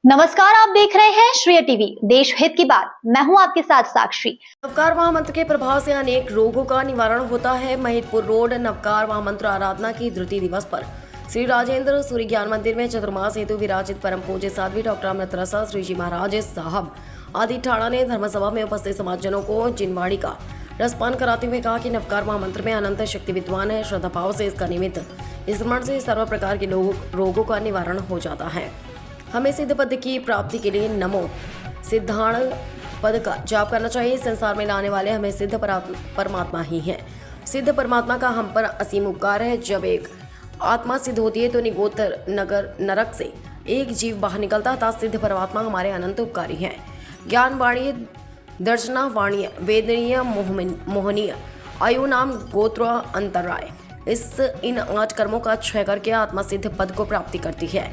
नमस्कार, आप देख रहे हैं श्रेय टीवी, देश हित की बात। मैं हूं आपके साथ साक्षी। नवकार महामंत्र के प्रभाव से अनेक रोगों का निवारण होता है। महिदपुर रोड नवकार महामंत्र आराधना की द्वितीय दिवस पर श्री राजेंद्र सूर्य ज्ञान मंदिर में चतुर्मास हेतु विराजित परम पूज्य साध्वी डॉक्टर अमृत रसा श्री जी महाराज साहब आदि ठाणा ने धर्मसभा में उपस्थित समाजजनों को जिनवाड़ी का रसपान कराते हुए कहा कि नवकार महामंत्र में अनंत शक्ति विद्वान है। श्रद्धा भाव से इसका निमित्त स्मरण से सर्व प्रकार के रोगों का निवारण हो जाता है। हमें सिद्ध पद की प्राप्ति के लिए नमो सिद्धाण पद का जाप करना चाहिए। संसार में लाने वाले हमें सिद्ध परमात्मा ही है। सिद्ध परमात्मा का हम पर असीम उपकार है। जब एक आत्मा सिद्ध होती है तो निगोत्र नगर नरक से एक जीव बाहर निकलता था। सिद्ध परमात्मा हमारे अनंत उपकारी है। ज्ञान वाणी दर्शना वाणी वेदनीय मोहनीय आयु नाम गोत्र अंतराय इन 8 कर्मों का क्षय करके आत्मा सिद्ध पद को प्राप्ति करती है।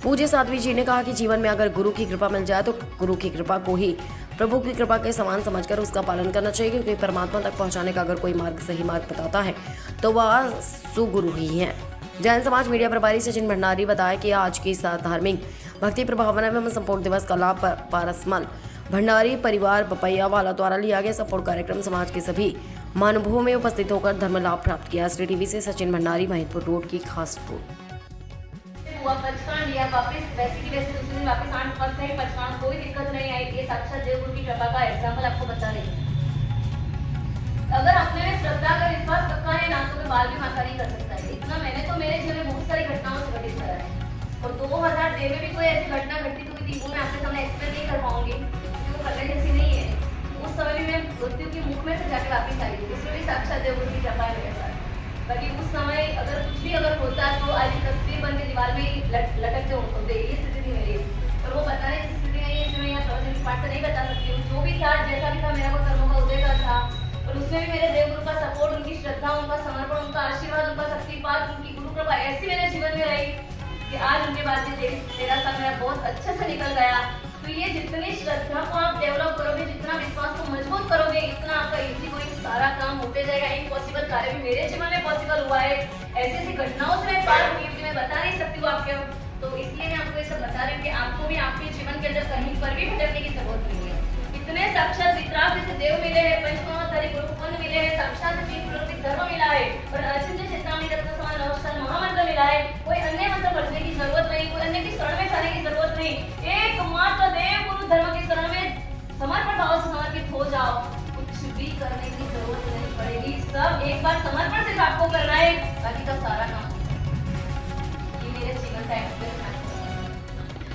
पूज्य साध्वी जी ने कहा कि जीवन में अगर गुरु की कृपा मिल जाए तो गुरु की कृपा को ही प्रभु की कृपा के समान समझकर उसका पालन करना चाहिए, क्योंकि परमात्मा तक पहुंचाने का अगर कोई मार्ग सही मार्ग बताता है तो वह सुगुरु ही है। जैन समाज मीडिया प्रभारी सचिन भंडारी बताया कि आज की धार्मिक भक्ति प्रभावना एवं संपूर्ण दिवस का लाभ पारसमल भंडारी परिवार बपैया वाला द्वारा लिया गया संपूर्ण कार्यक्रम समाज के सभी महानुभवों में उपस्थित होकर धर्म लाभ प्राप्त किया। श्री टीवी से सचिन भंडारी, महिदपुर रोड की खास रिपोर्ट। हुआ पचकान लिया वापस वैसे की वैसे दूसरे दिन वापस 8 पास से पचकान कोई दिक्कत नहीं आई। ये साक्षात देवगुरु की कृपा का एग्जाम्पल आपको बता रही हूँ। अगर अपने में श्रद्धा का विश्वास पक्का है ना तो बाल भी माता नहीं कर सकता है। इतना मैंने तो मेरे जीवन में बहुत सारी घटनाओं से घटित करा है और 2003 में भी कोई ऐसी घटना घटित हुई थी वो मैं आपके सामने एक्सप्लेन नहीं कर पाऊंगी क्योंकि वो करने जैसी नहीं है। उस समय भी मैं मृत्यु के मुख में से जाकर वापिस आई थी, उसमें भी साक्षात देवगुरु की कृपा है मेरे साथ। बाकी उस समय अगर कुछ भी अगर होता तो आज तस्वीर बन के दीवार में लटकते होते। ये स्थिति थी मेरी और वो बताने की स्थिति नहीं है, इसमें यहाँ प्रवचन पाठ से नहीं बता सकती हूँ। जो भी था जैसा भी था मेरा वो कर्मों का उदय का था और उसमें भी मेरे देवगुरु का सपोर्ट, उनकी श्रद्धा, उनका समर्पण, उनका आशीर्वाद, उनका शक्तिपात, उनकी गुरु कृपा ऐसी मेरे जीवन में रही कि आज उनके बाद में 13 साल मेरा बहुत अच्छे से निकल गया। तो ये जितनी श्रद्धा को आप डेवलप करोगे, जितना विश्वास को मजबूत करोगे, इतना आपका इजी कोई सारा काम होते जाएगा। इम्पॉसिबल कार्य भी मेरे जीवन में पॉसिबल हुआ है। ऐसी घटनाओं से मैं पार हुई कि मैं बता नहीं सकती हूँ आपके, तो इसलिए मैं आपको ये सब बता रही हूँ कि आपको भी आपके जीवन के अंदर कहीं पर भी भटकने की जरूरत नहीं है। इतने साक्षात वितराग जैसे देव मिले हैं, पंचमहाधारी गुरुकुल मिले हैं, साक्षात तीन प्रवृत्ति धर्म मिला है और अचिंत्य चिंतामणि रत्न समान नवस्कार महामंत्र मिला है। कोई अन्य मंत्र पढ़ने की जरूरत नहीं, कोई अन्य की शरण में जाने की जरूरत नहीं। एकमात्र देव गुरु धर्म की शरण में समर्पण भाव से समर्पित हो जाओ, कुछ भी करने की जरूरत नहीं पड़ेगी। सब एक बार समर्पण सिर्फ आपको करना है, बाकी का सारा काम। ये मेरे जीवन का एक्सपीरियंस है।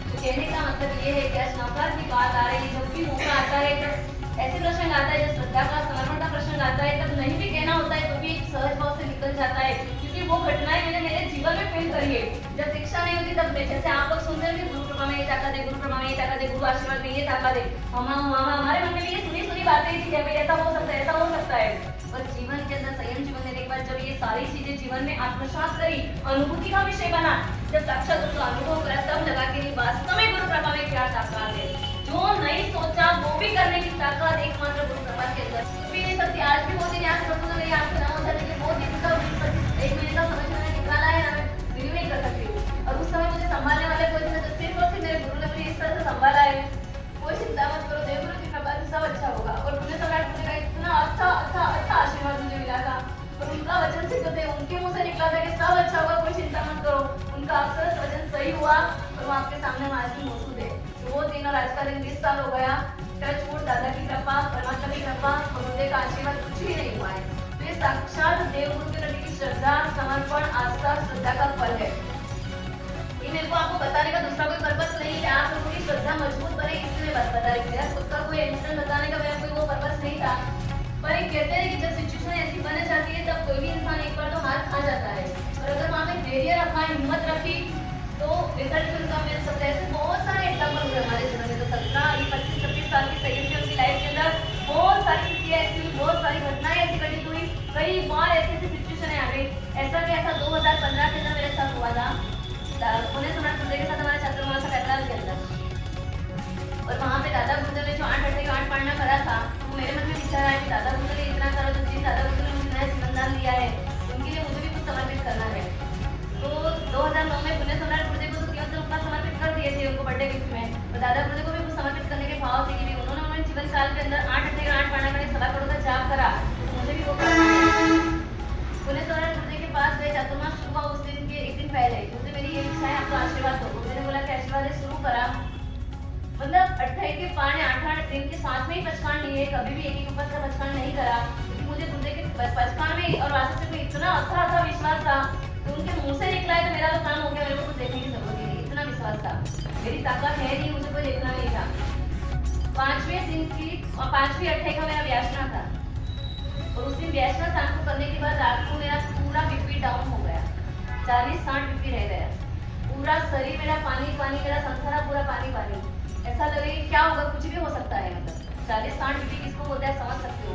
तो कहने का मतलब ये है कि आज नवकार की बात आ रही है, जब भी मौका आता है जब ऐसे प्रश्न आता है, जब श्रद्धा का समर्पण का प्रश्न आता है, तब नहीं भी कहना होता है तो भी एक सहज भाव से निकल जाता है, क्योंकि वो घटनाएं मैंने मेरे जीवन में फील करी है। जब शिक्षा नहीं होती तब जैसे आप लोग सुनते हैं कि गुरु कृपा में ये ताकत है, गुरु कृपा में ये ताकत है, गुरु आशीर्वाद में ये ताकत है। हमारे मन में भी ये सुनी बातें थी कि भाई ऐसा हो सकता है, ऐसा हो सकता है। पर जीवन के अंदर संयम जीवन में एक बार जब ये सारी चीजें जीवन में आत्मसात करी, अनुभूति का विषय बना, जब साक्षात उसका अनुभव करा, तब लगा कि वास्तव में गुरु कृपा में क्या ताकत है। जो नहीं सोचा वो भी करने की ताकत एकमात्र गुरु कृपा के अंदर। तो ये सब आज भी बहुत दिन याद रखो, तो आपके नाम होता है कि बहुत दिन का 1 महीने का समय मैंने निकाला है, मैं रिव्यू नहीं कर सकती हूँ। और उस समय मुझे संभालने वाले कोई नहीं थे, सिर्फ और सिर्फ मेरे गुरु ने मुझे इस तरह से संभाला है। कोई चिंता मत करो, देवगुरु की कृपा से सब अच्छा होगा। और मुझे सम्राट मुझे का इतना अच्छा आशीर्वाद मुझे मिला था और उनका वचन सिद्ध थे, उनके मुंह से निकला था कि सब अच्छा होगा, कोई चिंता मत करो। उनका अक्सर वचन सही हुआ और वो आपके सामने हम आज भी मौजूद है। वो दिन और आज का दिन 20 साल हो गया। टचवुड, दादा की कृपा, परमात्मा की कृपा और उनके का आशीर्वाद कुछ भी नहीं हुआ है। तो ये साक्षात देवगुरु के प्रति की श्रद्धा, समर्पण, आस्था, श्रद्धा का फल है। ये मेरे को आपको बताने का दूसरा कोई पर्पस नहीं है, आप लोगों की श्रद्धा मजबूत बने इसलिए मैं बात बता रही हूँ। मेरा खुद का कोई इंसान बताने का मेरा कोई वो पर्पस नहीं था। पर एक कहते हैं कि जब सिचुएशन ऐसी बन जाती है तब कोई भी इंसान एक बार तो हार खा जाता है, और अगर वहाँ पे धैर्य रखा, हिम्मत रखी तो रिजल्ट उनका मिल सकता है। ऐसे बहुत सारे एग्जाम्पल हुए हमारे जीवन में। तो 17-25-26 साल की सही से उनकी लाइफ के अंदर बहुत सारी स्थितियाँ ऐसी हुई, बहुत सारी घटनाएं ऐसी घटित हुई, कई बार ऐसी सिचुएशन आ गई। ऐसा कि ऐसा 2015 के अंदर मेरे साथ हुआ था, पुणे सम्राट गुरुदेव के साथ हमारे छात्र कैथेड्रल के अंदर। और वहाँ पे दादा गुरुदेव ने जो 8 पढ़ना करा था, तो मेरे मन में विचार आया कि दादा गुरुदेव ने इतना करा, तो दादा गुरुदेव ने मुझे नया जीवनदान दिया है, उनके लिए मुझे भी कुछ समर्पित करना है। तो 2009 में पुणे सम्राट गुरुदेव को तो केवल उनका समर्पित कर दिए थे उनको बर्थडे गिफ्ट में। ने 8-8 दिन के साथ में ही पचकान लिए, कभी भी एक एक ऊपर से पचकान नहीं करा, क्योंकि मुझे गुर्दे के पचकान में और वासुदेव में इतना अथा विश्वास था कि उनके मुंह से निकला है तो मेरा तो काम हो गया, मेरे को कुछ देखने की जरूरत ही नहीं, इतना विश्वास था। मेरी ताकत है नहीं, मुझे कोई देखना नहीं था। 5वीं अट्ठे का मेरा व्यासना था और उस दिन व्यासना शाम को करने के बाद रात को मेरा पूरा बीपी डाउन हो गया, 40-60 बीपी रह गया, पूरा शरीर मेरा पानी, मेरा संसारा पूरा पानी, ऐसा लगे कि क्या होगा, कुछ भी हो सकता है। मतलब 40-60 बीपी किसको बोलते हैं समझ सकते हो।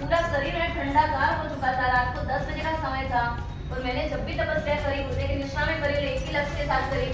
पूरा शरीर मेरा ठंडा गार हो चुका था, रात को 10 बजे का समय था और मैंने जब भी तपस्या करी, गुर्दे की निष्ठा में करी, एक ही लक्ष्य के साथ करी।